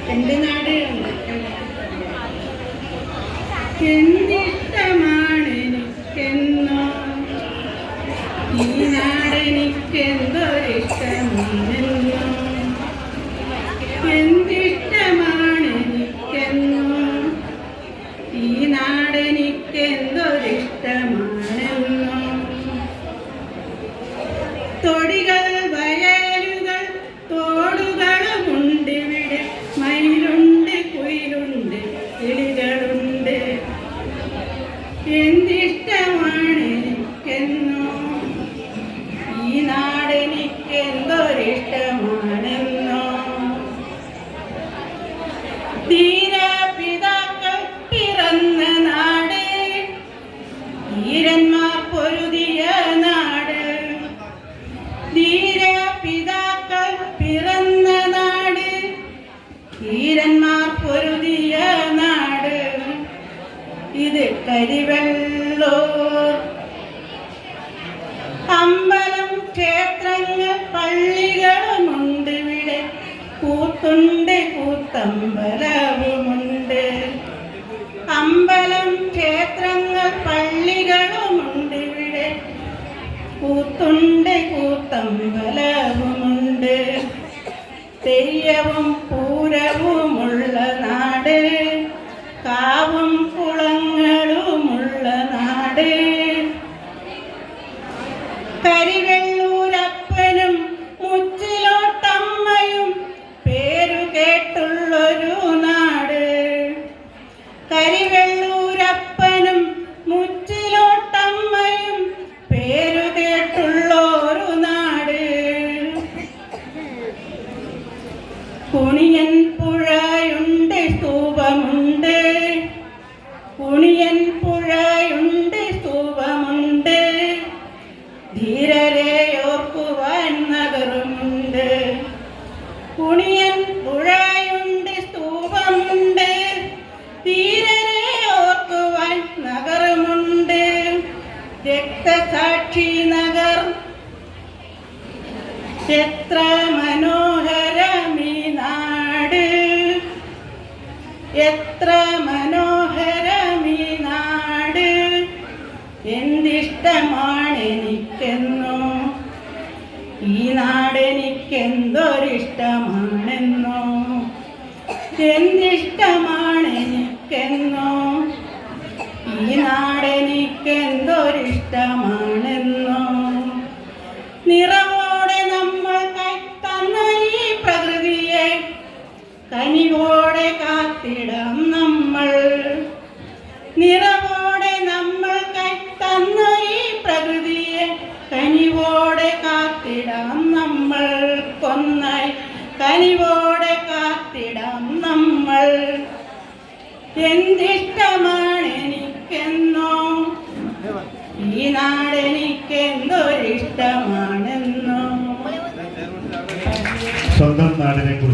എൻ്റെ നാട് എന്തിഷ്ടമാണ് എനിക്കെന്നോ ഈ നാടെനിക്കെന്തൊരിഷ്ടമാണെന്നോ എന്തിഷ്ടമാണ് എനിക്കെന്നോ ഈ നാടെനിക്കെന്തൊരിഷ്ടമാണെന്നോ തൊടികൾ വയലുകൾ തോടുകളുമുണ്ടിവിടെ മയിലുണ്ട് കുയിലുണ്ട് കിളികളുണ്ട് എന്തിഷ്ടമാണ് എനിക്കെന്നോ ഈ നാടെനിക്കെന്തൊരിഷ്ടമാണെന്നോ ധീരപിതാക്കൾ പിറന്ന നാട് ധീരന്മാർ പൊരുതിയ നാട് ധീരപിതാക്കൾ പിറന്ന നാട് ധീരന്മാർ പൊരുതിയ നാട് ഇത് കരിവെള്ളൂർ അമ്പലം ക്ഷേത്രങ്ങൾ പള്ളികളുമുണ്ട് ഇവിടെ കൂത്തുണ്ട് കൂത്തമ്പലവുമുണ്ട് അമ്പലം ക്ഷേത്രങ്ങൾ പള്ളികളുമുണ്ട് ഇവിടെ കൂത്തുണ്ട് കൂത്തമ്പലവുമുണ്ട് തെയ്യവും പൂരവുമുള്ള നാട് കാവും കുളങ്ങളുമുള്ള നാട് കരിവെള്ളൂരപ്പനും മുച്ചിലോട്ടമ്മയും പേരു കേട്ടുള്ളൊരു നാട് കരിവെള്ളൂരപ്പനും മുച്ചിലോട്ടമ്മയും പേരു കേട്ടുള്ളൊരു നാട് കുണിയൻ പുഴയുണ്ട് സ്തൂപമുണ്ട് കുണിയൻ പുഴയുണ്ട് സ്തൂപമുണ്ട് ധീരരെ ഓർക്കുവാൻ നഗരമുണ്ട് കുണിയൻ പുഴയുണ്ട് സ്തൂപമുണ്ട് ധീരരെ ഓർക്കുവാൻ നഗരമുണ്ട് രക്തസാക്ഷി നഗർ എത്ര മനോഹരമീ നാട് എത്ര മനോഹരമീ നാട് എന്തിഷ്ടമാണ് എനിക്കെന്നോ ഈ നാടെനിക്കെന്തൊരിഷ്ടമാണെന്നോ എന്തിഷ്ടമാണ് എനിക്കെന്നോ ഈ നാടെനിക്കെന്തൊരിഷ്ടമാണെന്നോ നിറവോടെ നമ്മൾ കൈത്തന്ന ഈ പ്രകൃതിയെ കനിവോടെ കാത്തിടാം നമ്മൾ നിറവോടെ നമ്മൾ കൈത്തന്ന ഈ പ്രകൃതിയെ കനിവോടെ കാത്തിടാം നമ്മൾ കൊന്നായി കനിവോടെ കാത്തിടാം നമ്മൾ എന്തിഷ്ടമാണ് എനിക്കെന്നോ ഈ നാടെനിക്കെന്തൊരിഷ്ടമാണെന്നോ സ്വന്തം നാടിനെ കുറിച്ച്